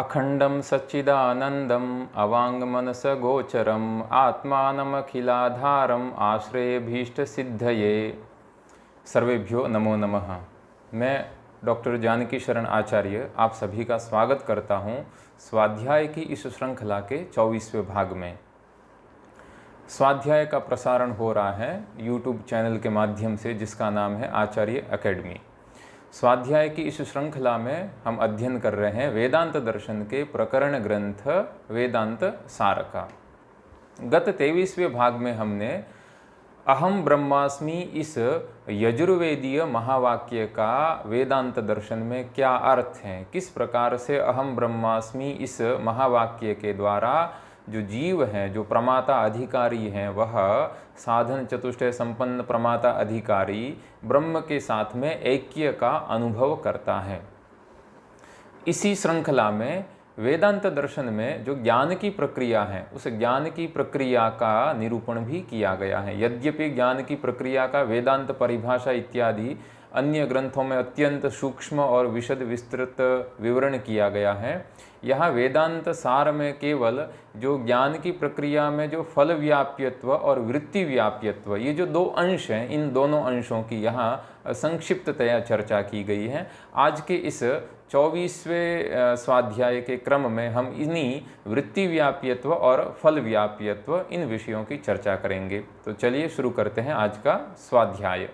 अखंडं सच्चिदानंदं अवाङ्गमनसगोचरम् आत्मानमखिलाधारम् आश्रयभीष्टसिद्धये। सर्वेभ्यो नमो नमः। मैं डॉक्टर जानकी शरण आचार्य आप सभी का स्वागत करता हूं स्वाध्याय की इस श्रृंखला के 24वें भाग में। स्वाध्याय का प्रसारण हो रहा है YouTube चैनल के माध्यम से जिसका नाम है आचार्य एकेडमी। स्वाध्याय की इस श्रृंखला में हम अध्ययन कर रहे हैं वेदांत दर्शन के प्रकरण ग्रंथ वेदांत सार का। गत 23वें भाग में हमने अहम ब्रह्मास्मि इस यजुर्वेदीय महावाक्य का वेदांत दर्शन में क्या अर्थ है, किस प्रकार से अहम ब्रह्मास्मि इस महावाक्य के द्वारा जो जीव हैं, जो प्रमाता अधिकारी हैं, वह साधन चतुष्टय संपन्न प्रमाता अधिकारी ब्रह्म के साथ में ऐक्य का अनुभव करता है। इसी श्रृंखला में वेदांत दर्शन में जो ज्ञान की प्रक्रिया है उस ज्ञान की प्रक्रिया का निरूपण भी किया गया है। यद्यपि ज्ञान की प्रक्रिया का वेदांत परिभाषा इत्यादि अन्य ग्रंथों में अत्यंत सूक्ष्म और विशद विस्तृत विवरण किया गया है, यहाँ वेदांत सार में केवल जो ज्ञान की प्रक्रिया में जो फल व्याप्यत्व और वृत्ति व्याप्यत्व, ये जो दो अंश हैं, इन दोनों अंशों की यहाँ संक्षिप्ततया चर्चा की गई है। आज के इस 24वें स्वाध्याय के क्रम में हम इन्हीं वृत्ति व्याप्यत्व और फल व्याप्यत्व इन विषयों की चर्चा करेंगे। तो चलिए शुरू करते हैं आज का स्वाध्याय।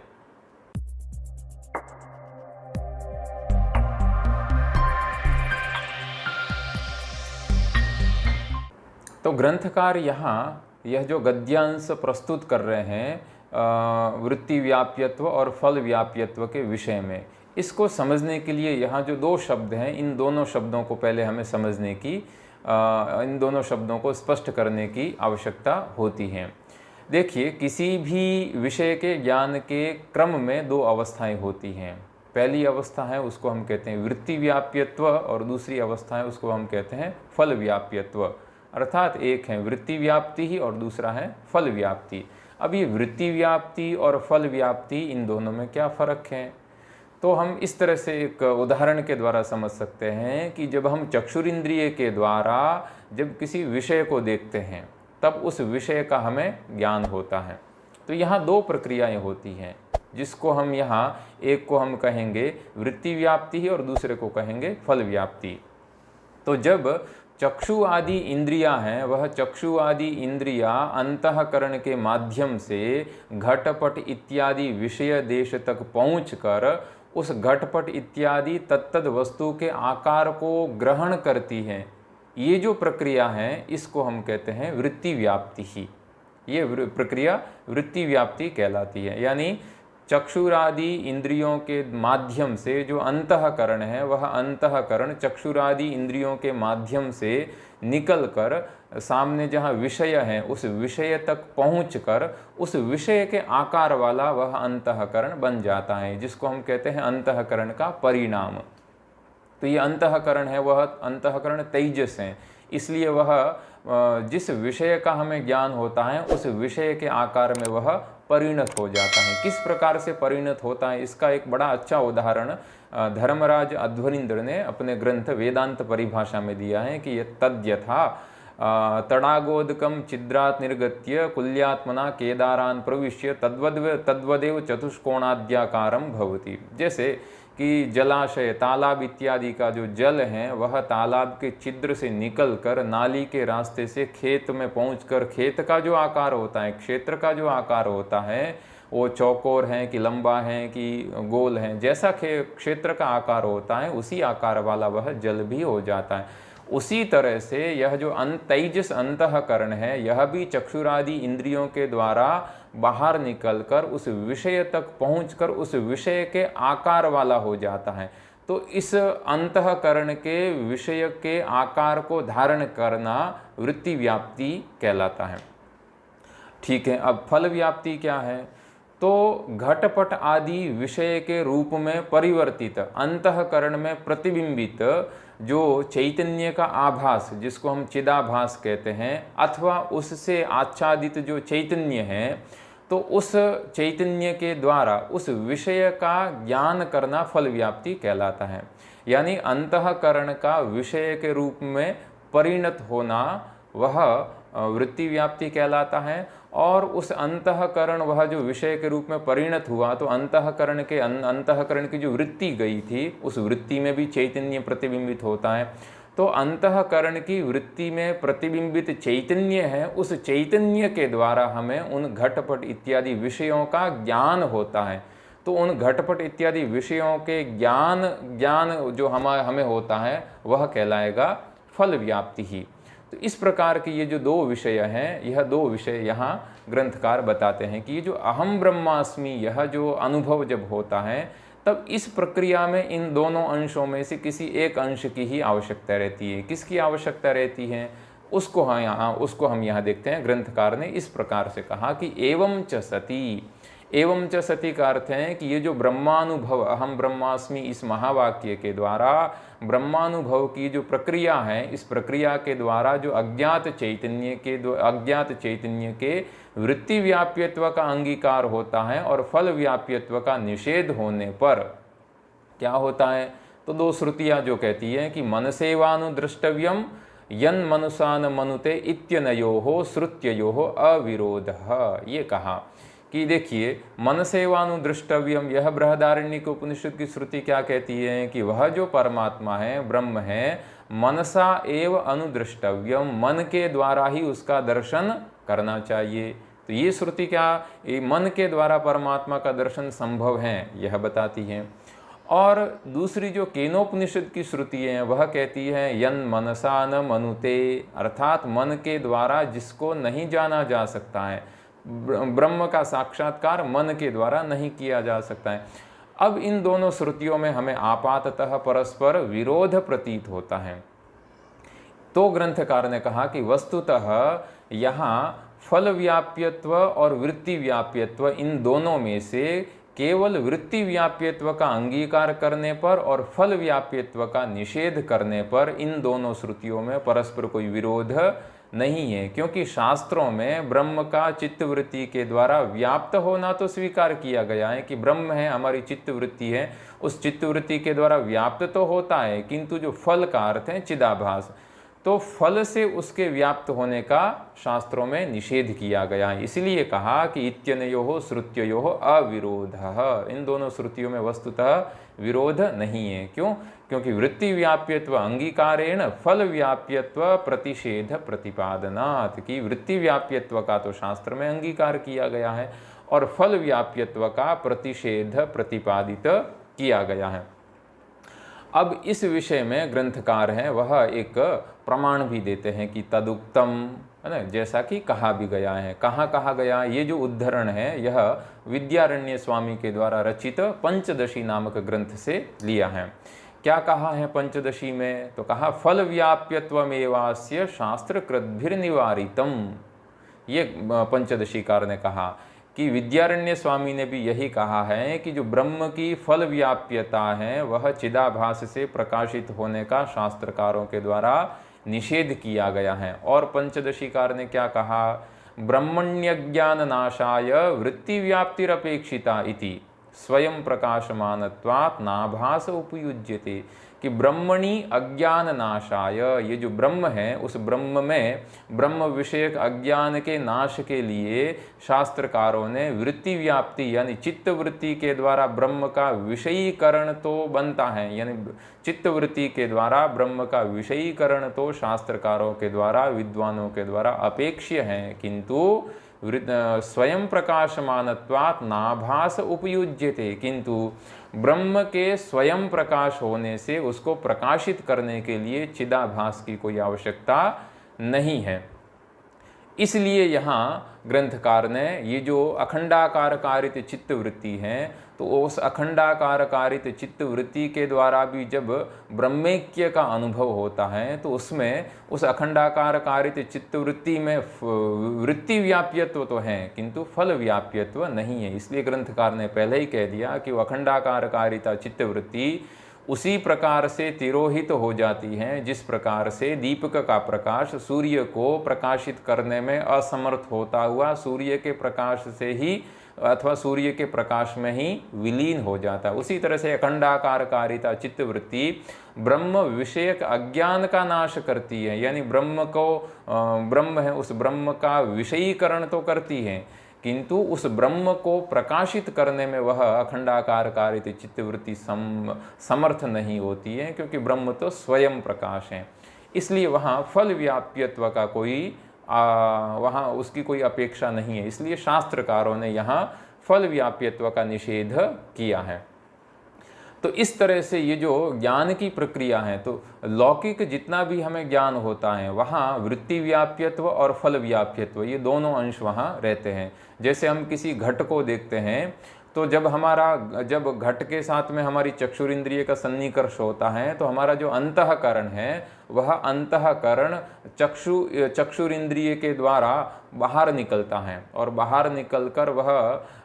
तो ग्रंथकार यहाँ यह जो गद्यांश प्रस्तुत कर रहे हैं वृत्ति व्याप्यत्व और फल व्याप्यत्व के विषय में, इसको समझने के लिए यहाँ जो दो शब्द हैं, इन दोनों शब्दों को पहले हमें समझने की, इन दोनों शब्दों को स्पष्ट करने की आवश्यकता होती है। देखिए, किसी भी विषय के ज्ञान के क्रम में दो अवस्थाएं होती हैं। पहली अवस्था है उसको हम कहते हैं वृत्ति व्याप्यत्व और दूसरी अवस्था है उसको हम कहते हैं फल व्याप्यत्व। अर्थात एक है वृत्ति व्याप्ति ही और दूसरा है फल व्याप्ति। अब ये वृत्ति व्याप्ति और फल व्याप्ति, इन दोनों में क्या फ़र्क है, तो हम इस तरह से एक उदाहरण के द्वारा समझ सकते हैं कि जब हम चक्षुरिंद्रिय के द्वारा जब किसी विषय को देखते हैं तब उस विषय का हमें ज्ञान होता है। तो यहाँ दो प्रक्रियाएं होती हैं, जिसको हम यहाँ एक को हम कहेंगे वृत्ति व्याप्ति और दूसरे को कहेंगे फल व्याप्ति। तो जब चक्षु आदि इंद्रियां हैं, वह चक्षु आदि इंद्रियां अंतःकरण के माध्यम से घटपट इत्यादि विषय देश तक पहुंचकर उस घटपट इत्यादि तत्तद वस्तु के आकार को ग्रहण करती हैं। ये जो प्रक्रिया है इसको हम कहते हैं वृत्ति व्याप्ति ही। ये प्रक्रिया वृत्ति व्याप्ति कहलाती है। यानी चक्षुरादि इंद्रियों के माध्यम से जो अंतःकरण है, वह अंतःकरण चक्षुरादि इंद्रियों के माध्यम से निकलकर सामने जहाँ विषय है उस विषय तक पहुँचकर उस विषय के आकार वाला वह अंतःकरण बन जाता है, जिसको हम कहते हैं अंतःकरण का परिणाम। तो ये अंतःकरण है, वह अंतःकरण तेजस है, इसलिए वह जिस विषय का हमें ज्ञान होता है उस विषय के आकार में वह परिणत हो जाता है। किस प्रकार से परिणत होता है, इसका एक बड़ा अच्छा उदाहरण धर्मराज अध्वरींद्र ने अपने ग्रंथ वेदांत परिभाषा में दिया है कि यह तद्यथा तड़ागोदकम छिद्रात् निर्गत्य कुल्यात्मना केदारान् प्रविश्य तद्वदेव चतुष्कोणाद्याकारं भवति। जैसे कि जलाशय, तालाब इत्यादि का जो जल है वह तालाब के छिद्र से निकलकर नाली के रास्ते से खेत में पहुंचकर खेत का जो आकार होता है, क्षेत्र का जो आकार होता है, वो चौकोर है कि लंबा है कि गोल है, जैसा क्षेत्र का आकार होता है उसी आकार वाला वह जल भी हो जाता है। उसी तरह से यह जो तेजस अंतःकरण है, यह भी चक्षुरादि इंद्रियों के द्वारा बाहर निकलकर उस विषय तक पहुंचकर उस विषय के आकार वाला हो जाता है। तो इस अंतःकरण के विषय के आकार को धारण करना वृत्ति व्याप्ति कहलाता है। ठीक है, अब फल व्याप्ति क्या है, तो घटपट आदि विषय के रूप में परिवर्तित अंतःकरण में प्रतिबिंबित जो चैतन्य का आभास, जिसको हम चिदाभास कहते हैं, अथवा उससे आच्छादित जो चैतन्य है, तो उस चैतन्य के द्वारा उस विषय का ज्ञान करना फल व्याप्ति कहलाता है। यानी अंतःकरण का विषय के रूप में परिणत होना वह वृत्ति व्याप्ति कहलाता है। और उस अंतःकरण वह जो विषय के रूप में परिणत हुआ, तो अंतःकरण की जो वृत्ति गई थी उस वृत्ति में भी चैतन्य प्रतिबिंबित होता है। तो अंतःकरण की वृत्ति में प्रतिबिंबित चैतन्य है, उस चैतन्य के द्वारा हमें उन घटपट इत्यादि विषयों का ज्ञान होता है। तो उन घटपट इत्यादि विषयों के ज्ञान जो हमें होता है वह कहलाएगा फल व्याप्ति ही। तो इस प्रकार के ये जो दो विषय हैं, यह दो विषय यहाँ ग्रंथकार बताते हैं कि ये जो अहम ब्रह्मास्मि, यह जो अनुभव जब होता है तब इस प्रक्रिया में इन दोनों अंशों में से किसी एक अंश की ही आवश्यकता रहती है। किसकी आवश्यकता रहती है उसको हम यहाँ देखते हैं। ग्रंथकार ने इस प्रकार से कहा कि एवं च सती, एवं च सती का अर्थ है कि ये जो ब्रह्मानुभव अहम ब्रह्मास्मि इस महावाक्य के द्वारा ब्रह्मानुभव की जो प्रक्रिया है, इस प्रक्रिया के द्वारा जो अज्ञात चैतन्य के वृत्ति व्याप्यत्व का अंगीकार होता है और फल व्याप्यत्व का निषेध होने पर क्या होता है, तो दो श्रुतियाँ जो कहती हैं कि मनसेवानुद्रष्टव्यम यन मनुषान मनुते इत्यनयोः श्रुत्ययोः अविरोधः। ये कहा कि देखिए मनसेवानुद्रष्टव्यम, यह बृहदारण्यक उपनिषद की श्रुति क्या कहती है कि वह जो परमात्मा है, ब्रह्म है, मनसा एव अनुद्रष्टव्यम, मन के द्वारा ही उसका दर्शन करना चाहिए। तो ये श्रुति क्या मन के द्वारा परमात्मा का दर्शन संभव है यह बताती है। और दूसरी जो केनोपनिषद की श्रुति है वह कहती है यन मनसा न मनुते, अर्थात मन के द्वारा जिसको नहीं जाना जा सकता है, ब्रह्म का साक्षात्कार मन के द्वारा नहीं किया जा सकता है। अब इन दोनों श्रुतियों में हमें आपाततः परस्पर विरोध प्रतीत होता है। तो ग्रंथकार ने कहा कि वस्तुतः यहाँ फल व्याप्यत्व और वृत्ति व्याप्यत्व, इन दोनों में से केवल वृत्ति व्याप्यत्व का अंगीकार करने पर और फल व्याप्यत्व का निषेध करने पर इन दोनों श्रुतियों में परस्पर कोई विरोध नहीं है। क्योंकि शास्त्रों में ब्रह्म का चित्तवृत्ति के द्वारा व्याप्त होना तो स्वीकार किया गया है कि ब्रह्म है, हमारी चित्तवृत्ति है, उस चित्तवृत्ति के द्वारा व्याप्त तो होता है, किंतु जो फल का अर्थ है चिदाभास, तो फल से उसके व्याप्त होने का शास्त्रों में निषेध किया गया है। इसलिए कहा कि इत्यनयोः श्रुत्ययोः अविरोधः, इन दोनों श्रुतियों में वस्तुतः विरोध नहीं है। क्यों? क्योंकि वृत्ति व्याप्यत्व अंगीकारेण फल व्याप्यत्व प्रतिषेध प्रतिपादनात्, कि वृत्ति व्याप्यत्व का तो शास्त्र में अंगीकार किया गया है और फल व्याप्यत्व का प्रतिषेध प्रतिपादित किया गया है। अब इस विषय में ग्रंथकार हैं वह एक प्रमाण भी देते हैं कि तदुक्तम, है ना, जैसा कि कहा भी गया है। कहाँ कहा गया? ये जो उद्धरण है यह विद्यारण्य स्वामी के द्वारा रचित पंचदशी नामक ग्रंथ से लिया है। क्या कहा है पंचदशी में? तो कहा फल व्याप्यत्वमेवास्य शास्त्रकृद्भिर्निवारितम। ये पंचदशीकार ने कहा कि विद्यारण्य स्वामी ने भी यही कहा है कि जो ब्रह्म की फल व्याप्यता है वह चिदाभास से प्रकाशित होने का शास्त्रकारों के द्वारा निषेध किया गया है। और पंचदशीकार ने क्या कहा? ब्रह्मण्यज्ञान नाशाय वृत्ति व्याप्तिरपेक्षिता इति स्वयं प्रकाशमानत्वात् नाभास उपयुज्यते, कि ब्रह्मणि अज्ञान नाशाय, ये जो ब्रह्म है उस ब्रह्म में ब्रह्म विषयक अज्ञान के नाश के लिए शास्त्रकारों ने वृत्ति व्याप्ति यानी चित्तवृत्ति के द्वारा ब्रह्म का विषयीकरण तो बनता है, यानी चित्तवृत्ति के द्वारा ब्रह्म का विषयीकरण तो शास्त्रकारों के द्वारा, विद्वानों के द्वारा अपेक्ष्य है, किंतु स्वयं प्रकाशमानत्वात् नाभास उपयुज्यते, किंतु ब्रह्म के स्वयं प्रकाश होने से उसको प्रकाशित करने के लिए चिदाभास की कोई आवश्यकता नहीं है। इसलिए यहाँ ग्रंथकार ने ये जो अखंडाकार कारित चित्तवृत्ति है, तो उस अखंडाकार कारित चित्तवृत्ति के द्वारा भी जब ब्रह्मैक्य का अनुभव होता है तो उसमें उस अखंडाकार कारित चित्तवृत्ति में वृत्ति व्याप्यत्व तो है किंतु फल व्याप्यत्व नहीं है। इसलिए ग्रंथकार ने पहले ही कह दिया कि वो अखंडाकार कारिता चित्तवृत्ति उसी प्रकार से तिरोहित हो जाती हैं जिस प्रकार से दीपक का प्रकाश सूर्य को प्रकाशित करने में असमर्थ होता हुआ सूर्य के प्रकाश से ही अथवा सूर्य के प्रकाश में ही विलीन हो जाता है। उसी तरह से अखंडाकारकारिता चित्तवृत्ति ब्रह्म विषयक अज्ञान का नाश करती है, यानी ब्रह्म को ब्रह्म है उस ब्रह्म का विषयीकरण तो करती है, किंतु उस ब्रह्म को प्रकाशित करने में वह अखंडाकारकारित चित्तवृत्ति समर्थ नहीं होती है, क्योंकि ब्रह्म तो स्वयं प्रकाश है। इसलिए वहाँ फल व्याप्यत्व का कोई वहाँ उसकी कोई अपेक्षा नहीं है। इसलिए शास्त्रकारों ने यहाँ फल व्याप्यत्व का निषेध किया है। तो इस तरह से ये जो ज्ञान की प्रक्रिया है, तो लौकिक जितना भी हमें ज्ञान होता है वहाँ वृत्ति व्याप्यत्व और फल व्याप्यत्व ये दोनों अंश वहाँ रहते हैं। जैसे हम किसी घट को देखते हैं तो जब घट के साथ में हमारी चक्षुरिंद्रिय का सन्निकर्ष होता है तो हमारा जो अंतःकरण है वह अंतःकरण चक्षुरिंद्रिय के द्वारा बाहर निकलता है और बाहर निकलकर वह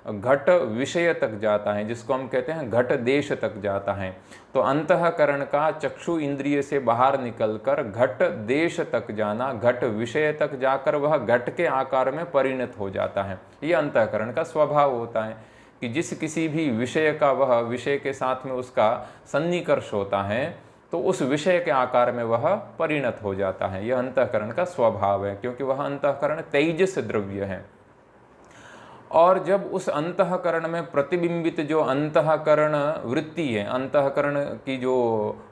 घट विषय तक जाता है, जिसको हम कहते हैं घट देश तक जाता है। तो अंतःकरण का चक्षु इंद्रिय से बाहर निकलकर घट देश तक जाना, घट विषय तक जाकर वह घट के आकार में परिणत हो जाता है। ये अंतःकरण का स्वभाव होता है कि जिस किसी भी विषय का वह विषय के साथ में उसका सन्निकर्ष होता है तो उस विषय के आकार में वह परिणत हो जाता है। यह अंतःकरण का स्वभाव है, क्योंकि वह अंतःकरण तेजस द्रव्य है। और जब उस अंतःकरण में प्रतिबिंबित जो अंतःकरण वृत्ति है, अंतःकरण की जो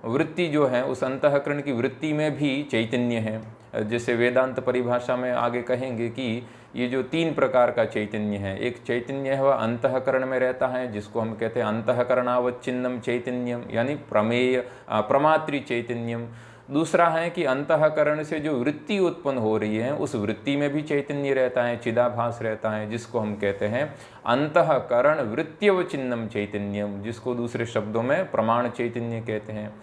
वृत्ति जो है, उस अंतःकरण की वृत्ति में भी चैतन्य है। जैसे वेदांत परिभाषा में आगे कहेंगे कि ये जो 3 प्रकार का चैतन्य है, एक चैतन्य है वह अंतःकरण में रहता है जिसको हम कहते हैं अंतःकरणावच्छिन्नम चैतन्यम, यानी प्रमेय प्रमात्री चैतन्यम। दूसरा है कि अंतःकरण से जो वृत्ति उत्पन्न हो रही है उस वृत्ति में भी चैतन्य रहता है, चिदाभास रहता है, जिसको हम कहते हैं अंतःकरण वृत्त्यवचिन्नम चैतन्यम, जिसको दूसरे शब्दों में प्रमाण चैतन्य कहते हैं।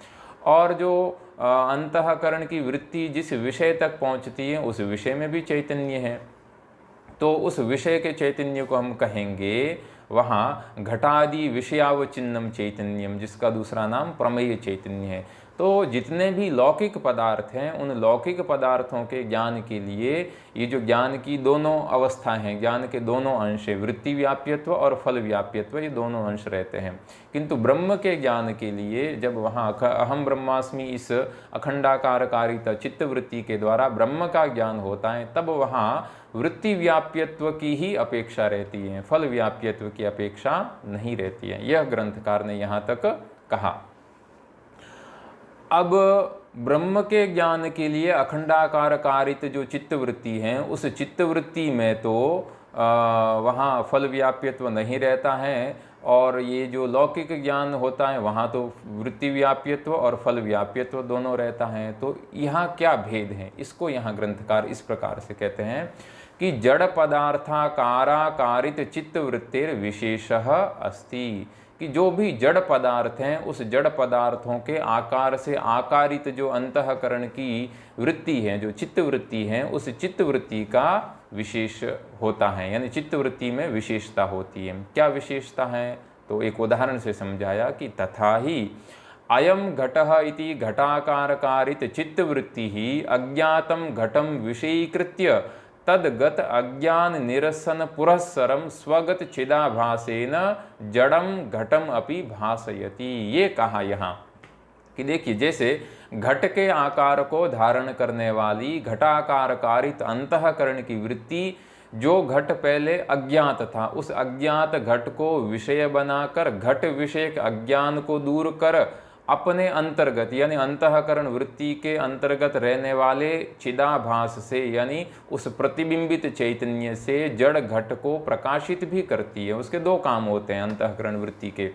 और जो अंतःकरण की वृत्ति जिस विषय तक पहुंचती है उस विषय में भी चैतन्य है, तो उस विषय के चैतन्य को हम कहेंगे वहाँ घटादि विषयावचिन्नम चैतन्यम, जिसका दूसरा नाम प्रमेय चैतन्य है। तो जितने भी लौकिक पदार्थ हैं उन लौकिक पदार्थों के ज्ञान के लिए ये जो ज्ञान की दोनों अवस्थाएं हैं, ज्ञान के दोनों अंश है, वृत्ति व्याप्यत्व और फल व्याप्यत्व, ये दोनों अंश रहते हैं। किंतु ब्रह्म के ज्ञान के लिए जब वहाँ अहम ब्रह्मास्मि इस अखंडाकारकारिता चित्तवृत्ति के द्वारा ब्रह्म का ज्ञान होता है, तब वहाँ वृत्ति व्याप्यत्व की ही अपेक्षा रहती है, फल व्याप्यत्व की अपेक्षा नहीं रहती है। यह ग्रंथकार ने यहाँ तक कहा। अब ब्रह्म के ज्ञान के लिए अखंडाकार कारित जो चित्तवृत्ति है उस चित्तवृत्ति में तो वहाँ फल व्याप्यत्व नहीं रहता है, और ये जो लौकिक ज्ञान होता है वहाँ तो वृत्ति व्याप्यत्व और फल व्याप्यत्व दोनों रहता है। तो यहाँ क्या भेद है, इसको यहाँ ग्रंथकार इस प्रकार से कहते हैं कि जड़ पदार्थाकाराकारित चित्तवृत्तिर विशेषः अस्ति, कि जो भी जड़ पदार्थ हैं उस जड़ पदार्थों के आकार से आकारित जो अंतःकरण की वृत्ति है, जो चित्तवृत्ति है, उस चित्तवृत्ति का विशेष होता है, यानी चित्तवृत्ति में विशेषता होती है। क्या विशेषता है, तो एक उदाहरण से समझाया कि तथा ही अयम घटः इति घटाकारकारित चित्तवृत्ति ही अज्ञातम घटम विषयीकृत्य तद्गत अज्ञान निरसन पुरस्सरम स्वगत चिदाभासेन जड़म घटम अपि भासयति। ये कहा यहाँ कि देखिए, जैसे घट के आकार को धारण करने वाली घटाकार कारित अंतःकरण की वृत्ति, जो घट पहले अज्ञात था उस अज्ञात घट को विषय बनाकर घट विषयक अज्ञान को दूर कर अपने अंतर्गत यानी अंतःकरण वृत्ति के अंतर्गत रहने वाले चिदाभास से यानी उस प्रतिबिंबित चैतन्य से जड़ घट को प्रकाशित भी करती है। उसके 2 काम होते हैं अंतःकरण वृत्ति के।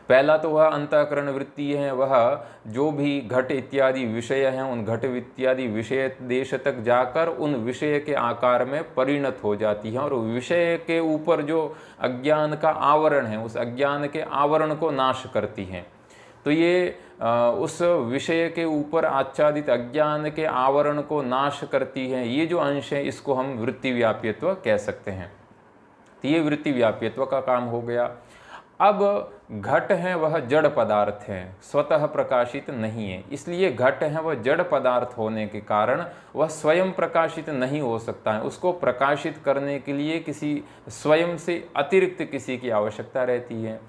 पहला तो वह अंतःकरण वृत्ति है, वह जो भी घट इत्यादि विषय हैं उन घट इत्यादि विषय देश तक जाकर उन विषय के आकार में परिणत हो जाती है और विषय के ऊपर जो अज्ञान का आवरण है उस अज्ञान के आवरण को नाश करती है। तो ये उस विषय के ऊपर आच्छादित अज्ञान के आवरण को नाश करती है। ये जो अंश है इसको हम वृत्ति व्याप्यत्व कह सकते हैं। तो ये वृत्ति व्याप्यत्व का काम हो गया। अब घट है वह जड़ पदार्थ है, स्वतः प्रकाशित नहीं है, इसलिए घट है वह जड़ पदार्थ होने के कारण वह स्वयं प्रकाशित नहीं हो सकता है। उसको प्रकाशित करने के लिए किसी स्वयं से अतिरिक्त किसी की आवश्यकता रहती है।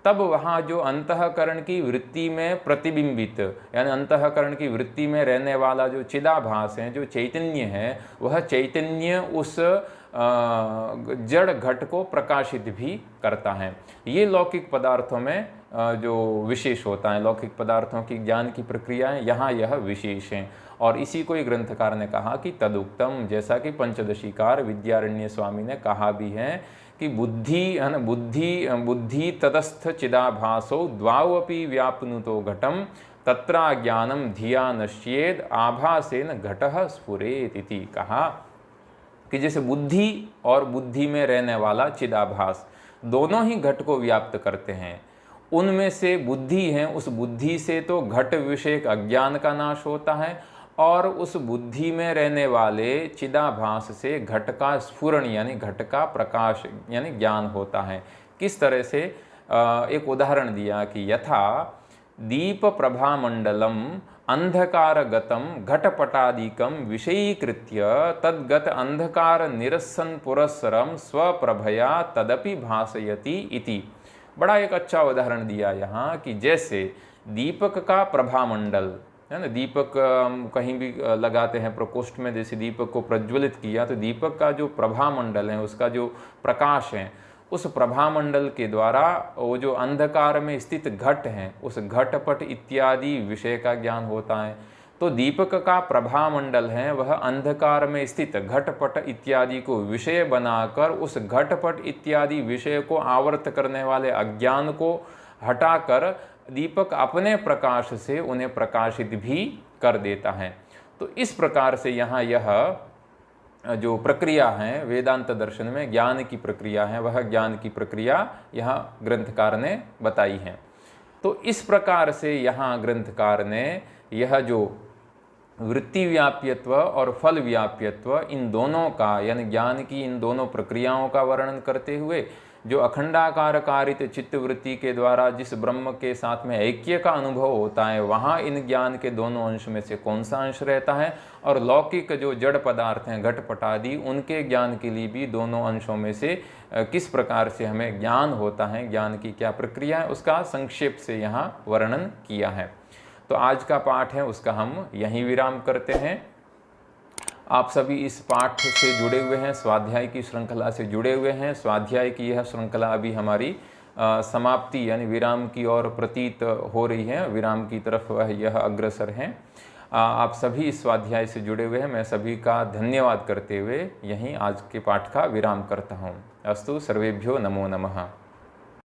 तब वहाँ जो अंतःकरण की वृत्ति में प्रतिबिंबित, यानी अंतःकरण की वृत्ति में रहने वाला जो चिदाभास है, जो चैतन्य है, वह चैतन्य उस जड़ घट को प्रकाशित भी करता है। ये लौकिक पदार्थों में जो विशेष होता है, लौकिक पदार्थों की ज्ञान की प्रक्रियाएं यहाँ यह विशेष हैं। और इसी को ही ग्रंथकार ने कहा कि तदुक्तम, जैसा कि पंचदशीकार विद्यारण्य स्वामी ने कहा भी है कि बुद्धि ततस्थ चिदाभासो द्वावपि व्यापनुतो घटम तत्रा ज्ञानम धिया नश्येद आभासेन घटः स्फुरेत इति। कहा कि जैसे बुद्धि और बुद्धि में रहने वाला चिदाभास दोनों ही घट को व्याप्त करते हैं, उनमें से बुद्धि है, उस बुद्धि से तो घट विषयक अज्ञान का नाश होता है और उस बुद्धि में रहने वाले चिदाभास से घट का स्फुरण यानी घट का प्रकाश यानी ज्ञान होता है। किस तरह से? एक उदाहरण दिया कि यथा दीप प्रभामंडलम अंधकारगतम घटपटादिकम विषयीकृत्य तद्गत अंधकार निरसन पुरस्सरम स्वप्रभया तदपि भासयति इति। बड़ा एक अच्छा उदाहरण दिया यहाँ कि जैसे दीपक का प्रभामंडल है ना, दीपक कहीं भी लगाते हैं प्रकोष्ठ में, जैसे दीपक को प्रज्वलित किया तो दीपक का जो प्रभामंडल है, उसका जो प्रकाश है, उस प्रभामंडल के द्वारा वो जो अंधकार में स्थित घट है, उस घटपट इत्यादि विषय का ज्ञान होता है। तो दीपक का प्रभामंडल है वह अंधकार में स्थित घटपट इत्यादि को विषय बनाकर उस घटपट इत्यादि विषय को आवर्त करने वाले अज्ञान को हटाकर दीपक अपने प्रकाश से उन्हें प्रकाशित भी कर देता है। तो इस प्रकार से यहाँ यह जो प्रक्रिया है वेदांत दर्शन में ज्ञान की प्रक्रिया है, वह ज्ञान की प्रक्रिया यहाँ ग्रंथकार ने बताई है। तो इस प्रकार से यहाँ ग्रंथकार ने यह जो वृत्ति व्याप्यत्व और फल व्याप्यत्व, इन दोनों का यानी ज्ञान की इन दोनों प्रक्रियाओं का वर्णन करते हुए जो अखंडाकार कारित चित्तवृत्ति के द्वारा जिस ब्रह्म के साथ में ऐक्य का अनुभव होता है, वहाँ इन ज्ञान के दोनों अंश में से कौन सा अंश रहता है, और लौकिक जो जड़ पदार्थ हैं घटपटादि, उनके ज्ञान के लिए भी दोनों अंशों में से किस प्रकार से हमें ज्ञान होता है, ज्ञान की क्या प्रक्रिया है, उसका संक्षेप से यहाँ वर्णन किया है। तो आज का पाठ है उसका हम यहीं विराम करते हैं। आप सभी इस पाठ से जुड़े हुए हैं, स्वाध्याय की श्रृंखला से जुड़े हुए हैं। स्वाध्याय की यह श्रृंखला अभी हमारी समाप्ति यानी विराम की ओर प्रतीत हो रही है, विराम की तरफ वह यह अग्रसर हैं। आप सभी इस स्वाध्याय से जुड़े हुए हैं, मैं सभी का धन्यवाद करते हुए यहीं आज के पाठ का विराम करता हूँ। अस्तु, सर्वेभ्यो नमो नमः।